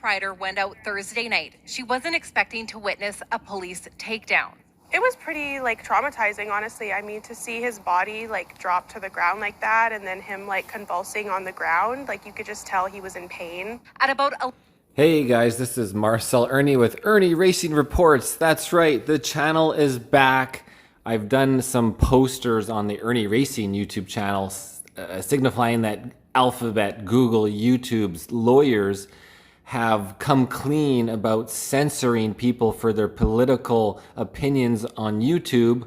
rider went out Thursday night. She wasn't expecting to witness a police takedown. It was pretty traumatizing, honestly. I mean, to see his body drop to the ground like that and then him convulsing on the ground, you could just tell he was in pain. At about Hey guys, this is Marcel Ernie with Ernie Racing Reports. That's right, the channel is back. I've done some posters on the Ernie Racing YouTube channel signifying that Alphabet, Google, YouTube's lawyers have come clean about censoring people for their political opinions on YouTube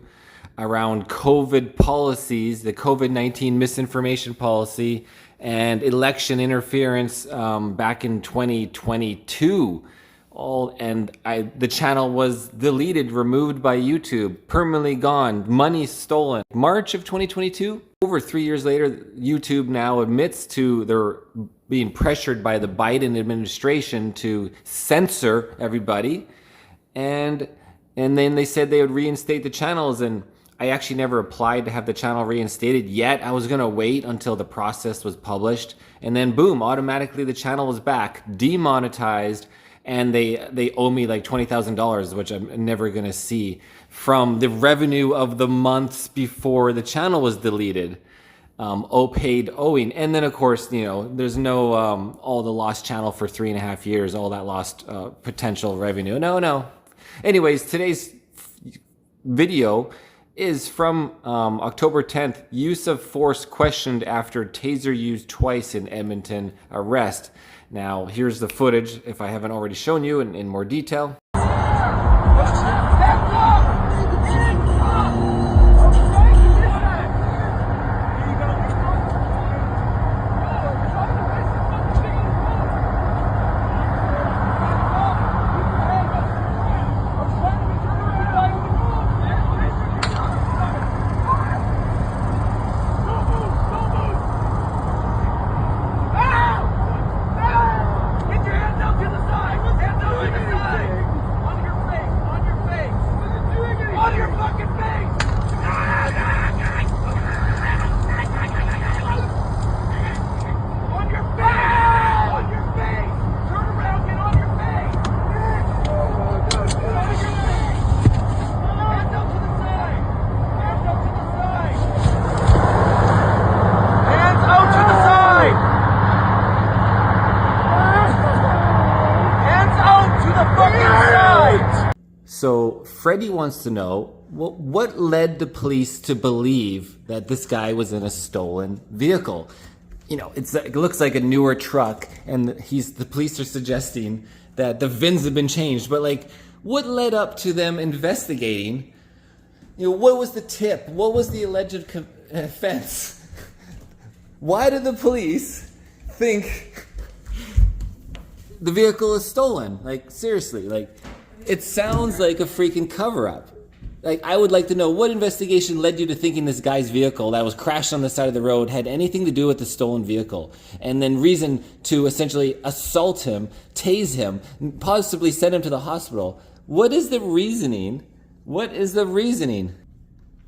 around COVID policies, the COVID-19 misinformation policy, and election interference back in 2022. The channel was deleted, removed by YouTube, permanently gone, money stolen. March of 2022, over 3 years later, YouTube now admits to their being pressured by the Biden administration to censor everybody. And then they said they would reinstate the channels, and I actually never applied to have the channel reinstated yet. I was gonna wait until the process was published, and then boom, automatically the channel was back, demonetized, and they owe me like $20,000, which I'm never gonna see, from the revenue of the months before the channel was deleted. Paid owing. And then of course, there's no all the lost channel for 3.5 years, all that lost potential revenue. No. Anyways, today's video is from October 10th, use of force questioned after taser used twice in Edmonton arrest. Now, here's the footage, if I haven't already shown you in more detail. So Freddie wants to know, what led the police to believe that this guy was in a stolen vehicle? It looks like a newer truck, and the police are suggesting that the VINs have been changed. But what led up to them investigating? What was the tip? What was the alleged offense? Why did the police think the vehicle is stolen? Seriously, it sounds like a freaking cover-up. I would like to know, what investigation led you to thinking this guy's vehicle that was crashed on the side of the road had anything to do with the stolen vehicle? And then reason to essentially assault him, tase him, possibly send him to the hospital. What is the reasoning?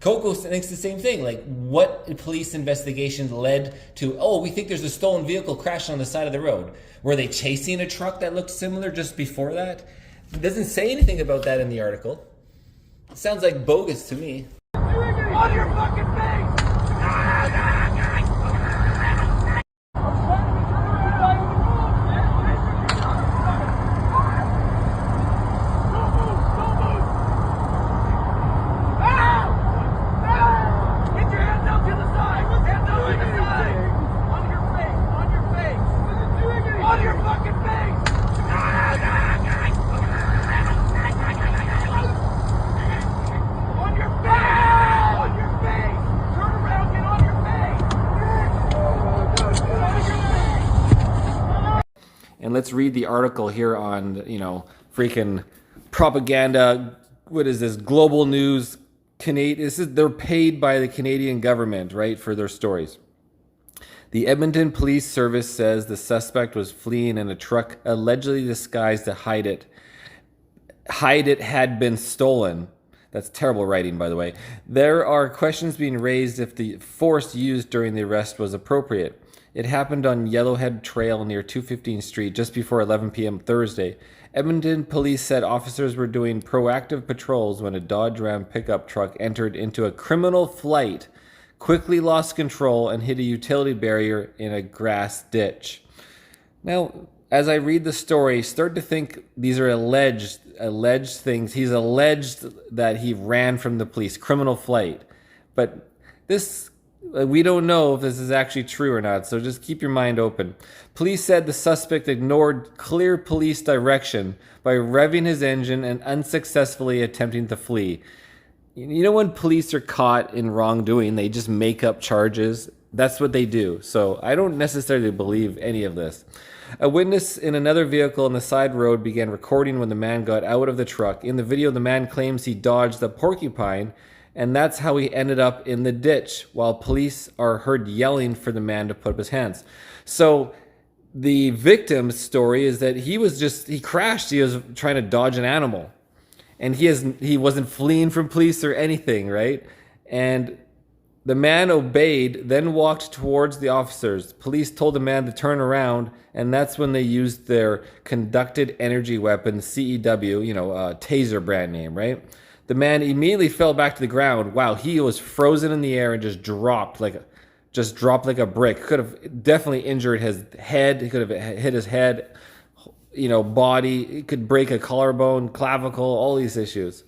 Coco thinks the same thing. What police investigation led to, we think there's a stolen vehicle crashed on the side of the road? Were they chasing a truck that looked similar just before that? It doesn't say anything about that in the article. It sounds like bogus to me. On your fucking face! Get your hands out to the side! Hands out to the side! On your face! On your fucking face! And let's read the article here on, freaking propaganda. What is this? Global News. They're paid by the Canadian government, right, for their stories. The Edmonton Police Service says the suspect was fleeing in a truck allegedly disguised to hide it. Hide it had been stolen. That's terrible writing, by the way. There are questions being raised if the force used during the arrest was appropriate. It happened on Yellowhead Trail near 215 Street just before 11 p.m. Thursday. Edmonton police said officers were doing proactive patrols when a Dodge Ram pickup truck entered into a criminal flight, quickly lost control, and hit a utility barrier in a grass ditch. Now, as I read the story, start to think these are alleged things. He's alleged that he ran from the police, criminal flight. But we don't know if this is actually true or not, so just keep your mind open. Police said the suspect ignored clear police direction by revving his engine and unsuccessfully attempting to flee. You know, when police are caught in wrongdoing, they just make up charges. That's what they do. So I don't necessarily believe any of this. A witness in another vehicle on the side road began recording when the man got out of the truck. In the video, the man claims he dodged a porcupine, and that's how he ended up in the ditch, while police are heard yelling for the man to put up his hands. So the victim's story is that he crashed. He was trying to dodge an animal, and he wasn't fleeing from police or anything, right? And the man obeyed, then walked towards the officers. Police told the man to turn around, and that's when they used their conducted energy weapon, CEW, Tazer brand name, right? The man immediately fell back to the ground. Wow, he was frozen in the air and just dropped like a brick. Could have definitely injured his head. He could have hit his head, body. He could break a collarbone, clavicle, all these issues.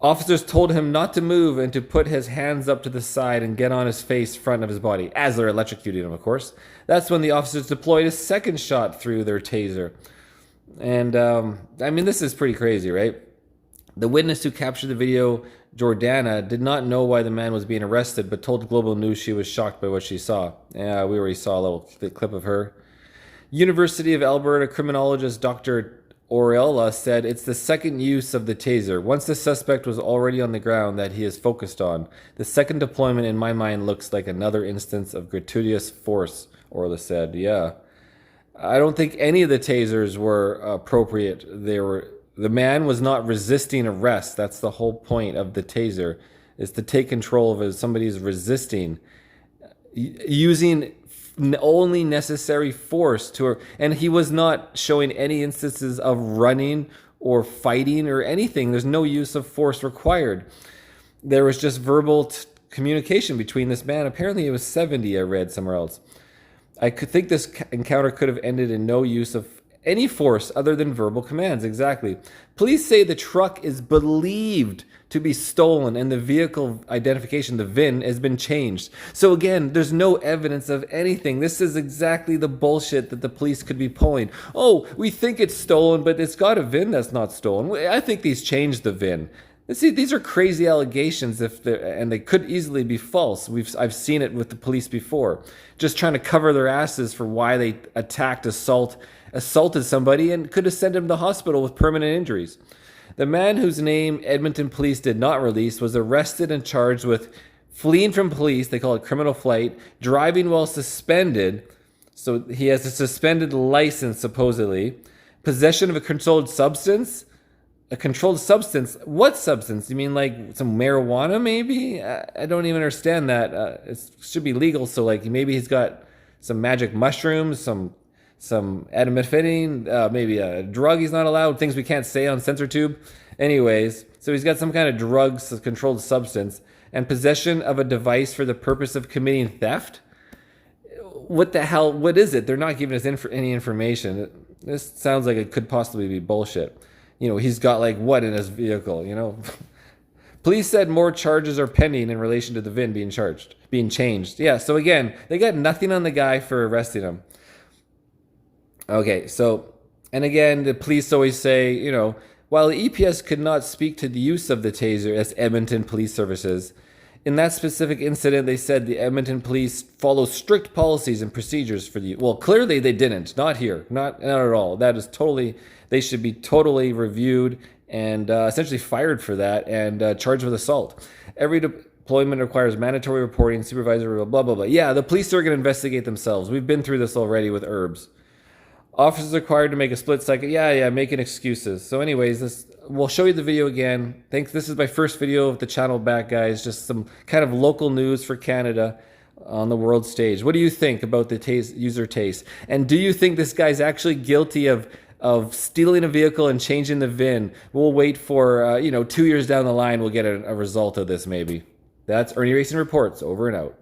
Officers told him not to move and to put his hands up to the side and get on his face front of his body, as they're electrocuting him, of course. That's when the officers deployed a second shot through their taser. And, this is pretty crazy, right? The witness who captured the video, Jordana, did not know why the man was being arrested, but told Global News she was shocked by what she saw. Yeah, we already saw a little clip of her. University of Alberta criminologist Dr. Orella said it's the second use of the taser. Once the suspect was already on the ground that he is focused on. The second deployment, in my mind, looks like another instance of gratuitous force, Orella said. Yeah. I don't think any of the tasers were appropriate. The man was not resisting arrest. That's the whole point of the taser, is to take control of somebody's resisting, using only necessary force and he was not showing any instances of running or fighting or anything. There's no use of force required. There was just verbal communication between this man. Apparently it was 70, I read somewhere else. I could think this encounter could have ended in no use of any force other than verbal commands. Exactly. Police say the truck is believed to be stolen and the vehicle identification, the VIN, has been changed. So again, there's no evidence of anything. This is exactly the bullshit that the police could be pulling. Oh, we think it's stolen, but it's got a VIN that's not stolen. I think these changed the VIN. See, these are crazy allegations, and they could easily be false. I've seen it with the police before, just trying to cover their asses for why they assaulted somebody and could have sent him to the hospital with permanent injuries. The man whose name Edmonton police did not release was arrested and charged with fleeing from police, they call it criminal flight, driving while suspended, so he has a suspended license supposedly, possession of a controlled substance. A controlled substance? What substance? You mean like some marijuana maybe? I don't even understand that. It should be legal, so like maybe he's got some magic mushrooms, some adamanthine, maybe a drug he's not allowed, things we can't say on CensorTube. Anyways, so he's got some kind of drugs, controlled substance, and possession of a device for the purpose of committing theft? What the hell? What is it? They're not giving us any information. This sounds like it could possibly be bullshit. He's got like what in his vehicle, Police said more charges are pending in relation to the VIN being changed. Yeah, so again, they got nothing on the guy for arresting him. Okay, so, and again, the police always say, while the EPS could not speak to the use of the taser as Edmonton Police Services, in that specific incident, they said the Edmonton police follow strict policies and procedures for well, clearly they didn't. Not here. Not at all. That is they should be totally reviewed and essentially fired for that and charged with assault. Every deployment requires mandatory reporting, supervisory, blah, blah, blah. Yeah, the police are going to investigate themselves. We've been through this already with herbs. Officers required to make a split second. Yeah, making excuses. So anyways, we'll show you the video again. This is my first video of the channel back, guys. Just some kind of local news for Canada on the world stage. What do you think about the user Taze? And do you think this guy's actually guilty of stealing a vehicle and changing the VIN? We'll wait for 2 years down the line. We'll get a result of this maybe. That's Ernie Racing Reports. Over and out.